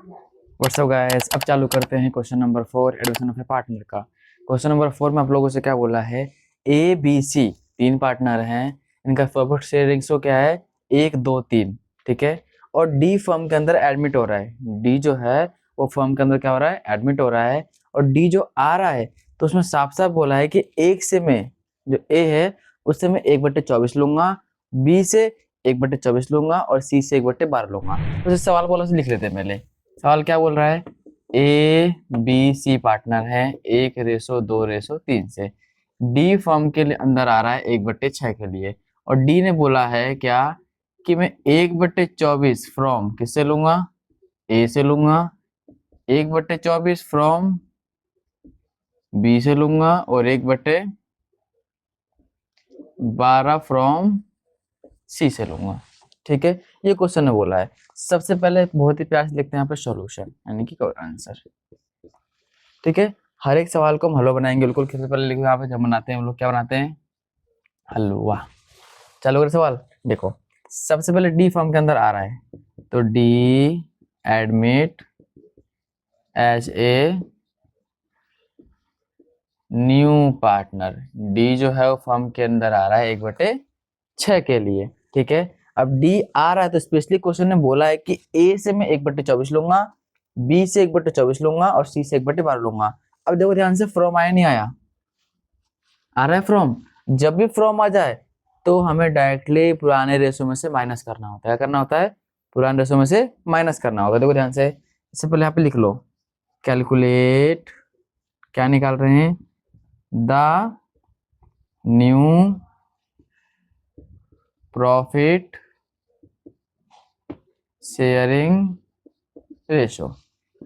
WhatsApp guys, अब चालू करते हैं question number 4 admission of A partner का। क्वेश्चन नंबर 4 में आप लोगों से क्या बोला है, ए बी सी तीन पार्टनर हैं, इनका प्रॉफिट शेयर रेशियो क्या है 1 2 3, ठीक है। और डी फर्म के अंदर एडमिट हो रहा है, डी जो है वो फर्म के अंदर क्या हो रहा है, एडमिट हो रहा है। और डी जो आ रहा है तो उसमें साफ साफ बोला है कि एक से मैं जो ए है उससे मैं 1/24 लूंगा, बी से 1/24 लूंगा और सी से 1/12 लूंगा। तो इस सवाल को लिख लेते हैं पहले। सवाल क्या बोल रहा है, ए बी सी पार्टनर है 1:2:3 से। डी फर्म के अंदर आ रहा है 1/6 के लिए, और डी ने बोला है क्या कि मैं 1/24 फ्रॉम किससे लूंगा, ए से लूंगा, 1/24 फ्रॉम बी से लूंगा और 1/12 फ्रॉम सी से लूंगा, ठीक है। ये क्वेश्चन ने बोला है। सबसे पहले बहुत ही प्यार से लिखते हैं यहाँ पे सॉल्यूशन, यानी कि आंसर, ठीक है। हर एक सवाल को हम हलवा बनाएंगे बिल्कुल। सबसे पहले लिखो यहाँ पे, जब बनाते हैं हम लोग क्या बनाते हैं, हलवा। चलो अगर सवाल देखो, सबसे पहले डी फॉर्म के अंदर आ रहा है तो D admit as a new partner. D जो है वो फॉर्म के अंदर आ रहा है 1/6 के लिए, ठीक है। अब डी आ रहा है तो स्पेशली क्वेश्चन ने बोला है कि ए से मैं 1/24 लूंगा, बी से 1/24 लूंगा और सी से 1/12 लूंगा। अब देखो ध्यान से, फ्रॉम आया नहीं आया, आ रहा है फ्रॉम। जब भी फ्रॉम आ जाए तो हमें डायरेक्टली पुराने रेशो में से माइनस करना होता है। क्या करना होता है, पुराने रेशो में से माइनस करना होगा। देखो ध्यान से, इससे पहले यहाँ पे लिख लो, कैलकुलेट, क्या निकाल रहे हैं, the new profit sharing ratio.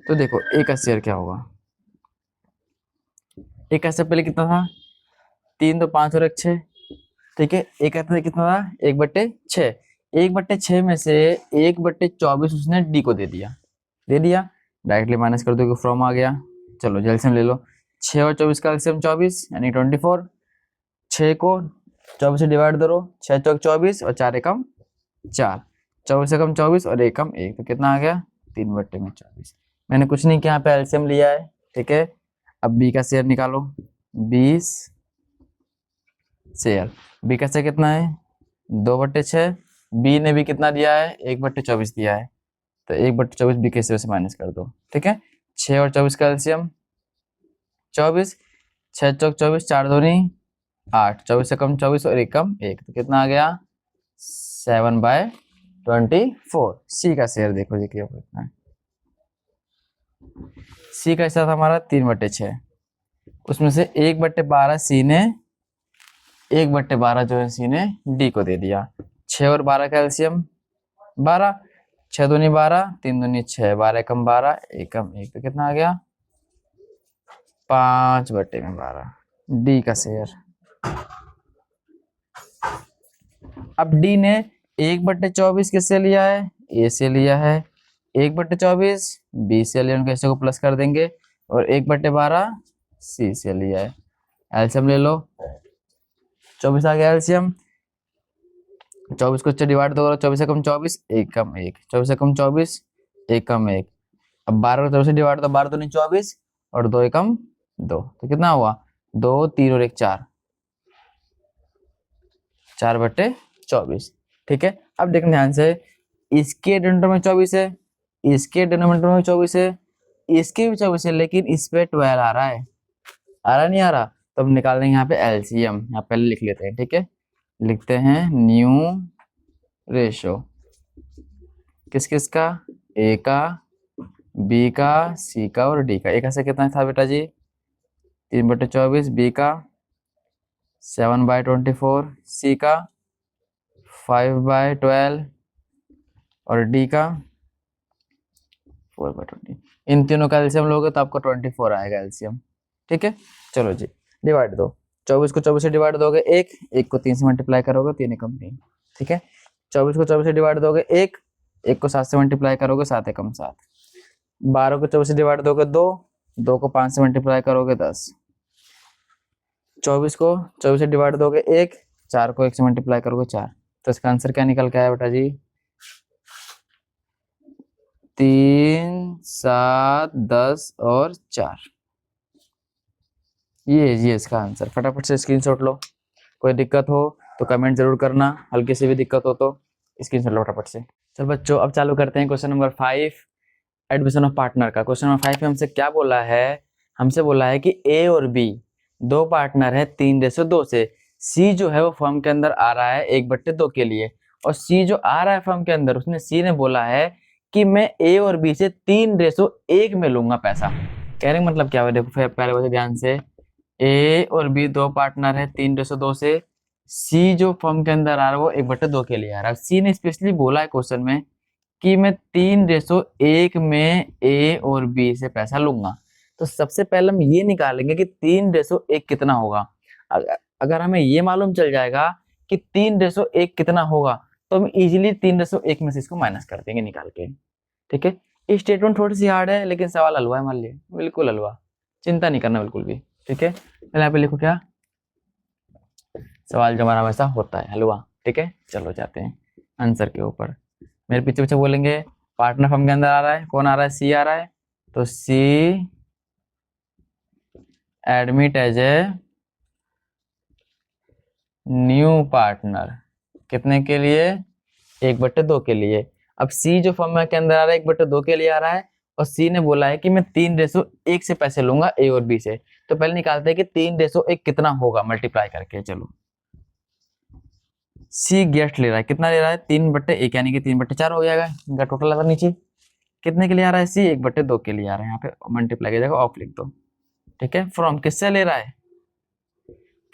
तो देखो ए का शेयर क्या होगा, ए का शेयर पहले कितना था 3 तो 5 और 1 6, ठीक है। ए का शेयर कितना था 1/6, 1/6 में से 1/24 उसने डी को दे दिया, डायरेक्टली माइनस कर दो, फ्रॉम आ गया। चलो एलसीएम ले लो, 6 और 24 का एलसीएम 24 यानी 24। 6 को 24 से डिवाइड करो, 6 चौक 24 और 4 एकम 4, 24 एकम 24 और एकम 1, तो कितना आ गया 3/24। मैंने कुछ नहीं किया, यहाँ पे एलसीएम लिया है, ठीक है। अब बी का शेयर निकालो, 20 शेयर, बी का शेयर कितना है 2/6, बी ने भी कितना दिया है 1/24 दिया है, तो 1/24 बी के शेयर से माइनस कर दो, ठीक है। 6 और 24 का एलसीएम 24, 6 चौक 24, 4 दूनी 8, 24 से कम 24 और एक कम 1, तो कितना आ गया 7/24। सी का शेयर देखो जी क्या कितना है, सी का हिस्सा था हमारा 3/6, उसमें से 1/12 सी ने 1/12 जो है सी ने डी को दे दिया। 6 और 12 का एलसीएम 12, 6 दूनी 12, 3 दूनी 6, 12 कम 12 एक कम 1, तो कितना आ गया 5/12 डी का शेयर। अब डी ने 1/24 किससे लिया है, ए से लिया है, 1/24 बी से लिया, उनके हिस्से को प्लस कर देंगे, और 1/12 सी से लिया है। एलसीएम ले लो, 24 आ गया एलसीएम, 24 को डिवाइड दो, 24 से कम 24 एक कम 1, 24 से कम 24 एक कम 1। अब 12 को 24 से डिवाइड दो, 12 दूनी 24 और 2 एकम 2, तो कितना हुआ 2 3 और 1 4, 4/24, ठीक है। अब देखना ध्यान से, इसके डिनोमिनेटर में 24 है, इसके डिनोमिनेटर में 24 है, इसके भी 24 है, लेकिन इस पे 12 आ रहा है, आ रहा नहीं आ रहा, तो हम निकाल देंगे यहाँ पे एलसीएम। यहाँ पहले लिख लेते हैं, ठीक है। लिखते हैं न्यू रेशो, किस किस का, ए का, बी का, सी का और डी का। ए का से कितना था बेटा जी 3/24, बी का 7/24, सी का 5/12 और डी का 4/20। इन तीनों का एलसीएम लोगे तो आपको 24 आएगा एलसीएम, ठीक है। चलो जी डिवाइड दो, 24 को 24 से डिवाइड दोगे 1, 1 को 3 से मल्टीप्लाई करोगे 3 एकम 3, ठीक है। 24 को 24 से डिवाइड दोगे 1, 1 को 7 से मल्टीप्लाई करोगे 7 एकम 7। 12 को 24 से डिवाइड दोगे 2, 2 को 5 से मल्टीप्लाई करोगे 10। 24 को 24 से डिवाइड दोगे 1, 4 को 1 से मल्टीप्लाई करोगे 4, तो इसका आंसर क्या निकल के आया बेटा जी 3 7, 10 और 4, ये है जी इसका आंसर। फटाफट से स्क्रीनशॉट लो। कोई दिक्कत हो तो कमेंट जरूर करना, हल्की सी भी दिक्कत हो तो स्क्रीनशॉट लो फटाफट से। चल बच्चों अब चालू करते हैं question number 5 admission of partner का। क्वेश्चन नंबर 5 में हमसे क्या बोला है, हमसे बोला है कि ए और बी दो पार्टनर है 3:2 से। सी जो है वो फर्म के अंदर आ रहा है 1/2 के लिए, और सी जो आ रहा है फर्म के अंदर, उसने सी ने बोला है कि मैं ए और बी से 3:1 में लूंगा पैसा। कहने का मतलब क्या है, देखो फिर पहले वैसे ध्यान से, ए और बी दो पार्टनर है 3:2 से। सी जो फर्म के अंदर आ रहा है वो 1/2 के लिए आ रहा है। सी ने स्पेशली बोला है क्वेश्चन में कि मैं 3:1 में ए और बी से पैसा लूंगा। तो सबसे पहले हम ये निकालेंगे कि 3:1 कितना होगा। अगर हमें ये मालूम चल जाएगा कि 3:1 कितना होगा तो हम इजीली 3:1 में से इसको माइनस कर देंगे निकाल के। ठीक है, ये स्टेटमेंट थोड़ी सी हार्ड है लेकिन सवाल हलवा है, मान लिया बिल्कुल हलवा, चिंता नहीं करना बिल्कुल भी। ठीक है, पहले यहाँ पे लिखो क्या, सवाल जो हमारा वैसा होता है हलवा। ठीक है, चलो जाते हैं आंसर के ऊपर। मेरे पीछे पीछे बोलेंगे पार्टनर फर्म के अंदर आ रहा है, कौन आ रहा है, सी आ रहा है, तो C admit as a new partner, कितने के लिए, 1/2 के लिए। अब सी जो फर्म के अंदर आ रहा है 1/2 के लिए आ रहा है, और सी ने बोला है कि मैं 3:1 से पैसे लूंगा ए और बी से। तो पहले निकालते हैं कि 3:1 कितना होगा मल्टीप्लाई करके। चलो, सी गेस्ट ले रहा है, कितना ले रहा है, 3/1 यानी कि 3/4 हो जाएगा इनका टोटल। अगर नीचे कितने के लिए आ रहा है, सी 1/2 के लिए आ रहा है, यहाँ पे मल्टीप्लाई की जगह ऑफ लिख दो। ठीक है, फ्रॉम किससे ले रहा है,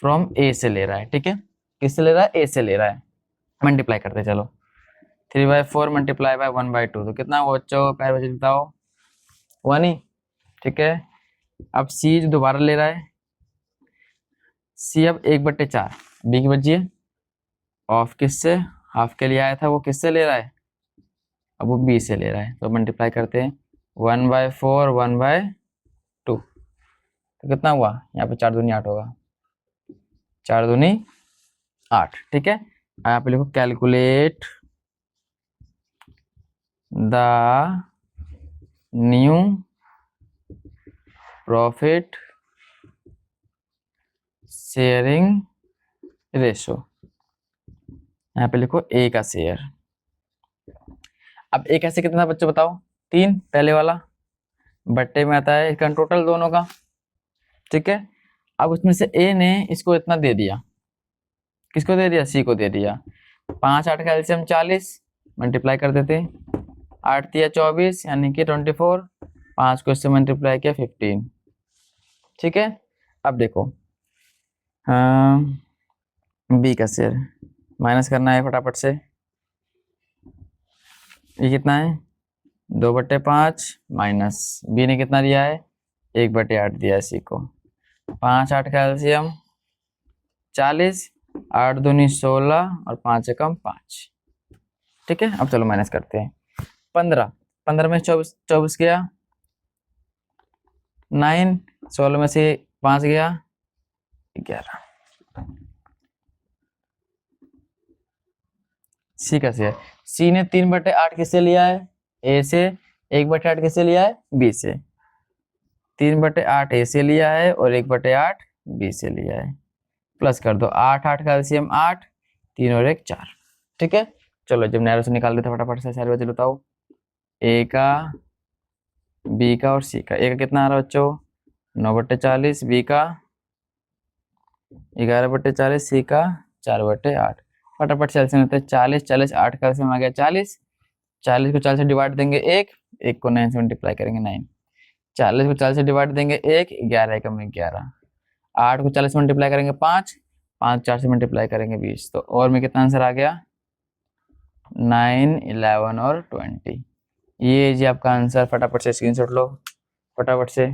फ्रॉम ए से ले रहा है। ठीक है, किससे ले रहा है, ए से ले रहा है। मल्टीप्लाई करते हैं, चलो 3/4 मल्टीप्लाई बाय 1/2 तो कितना हुआ बच्चों, पहले बच्चे बताओ, 1 ही। ठीक है, अब सी जो दोबारा ले रहा है, सी अब 1/4 बी की बची है, ऑफ किससे, हाफ के लिए आया था वो किससे ले रहा है, अब वो बी से ले रहा है। तो मल्टीप्लाई करते हैं 1/4 1/2 तो कितना हुआ, यहाँ पे 4 दूनी 8 होगा, 4 दूनी 8। ठीक है, यहाँ पे लिखो calculate the new profit sharing ratio, यहाँ पे लिखो ए का शेयर। अब ए कैसे कितना बच्चों बताओ, 3 पहले वाला बट्टे में आता है इसका टोटल दोनों का। ठीक है, अब उसमें से ए ने इसको इतना दे दिया, किसको दे दिया, सी को दे दिया। 5 8 का एलसीएम 40, मल्टीप्लाई कर देते, 8 3 24 यानी कि 24, 5 को इससे मल्टीप्लाई किया 15। ठीक है, अब देखो बी का शेयर माइनस करना है फटाफट से। ये कितना है, 2/5 माइनस बी ने कितना दिया है, 1/8 दिया है सी को। 5 8 का एलसीएम 40, 8 दूनी 16 और 5 एकम 5। ठीक है, अब चलो माइनस करते हैं। 15 में 24 गया, 9, 16 में से 5 गया 11। सी का शेयर, सी ने 3/8 किससे लिया है, ए से, 1/8 किससे लिया है, बी से। 3/8 ए से लिया है और 1/8 बी से लिया है। प्लस कर दो, 8 8 का एलसीएम 8, 3 और 1 4। ठीक है, चलो जब नैरो से निकाल देते फटाफट से सारे बच्चे बताओ, ए का, बी का और सी का। ए का कितना आ रहा है बच्चों, 9/40, बी का 11/40, सी का 4/8। फटाफट से एलसीएम होता है 40 40, 8 का एलसीएम आ गया 40, 40 को 40 से डिवाइड देंगे 1 को 9 से मल्टीप्लाई करेंगे 9, 40 को 40 से डिवाइड देंगे 1, 11 एकम 11, 8 को 40 से मल्टीप्लाई करेंगे 5, 5 4 से मल्टीप्लाई करेंगे 20। तो और में कितना आंसर आ गया, 9 11 और 20। ये जी आपका आंसर, फटाफट से स्क्रीनशॉट लो फटाफट से।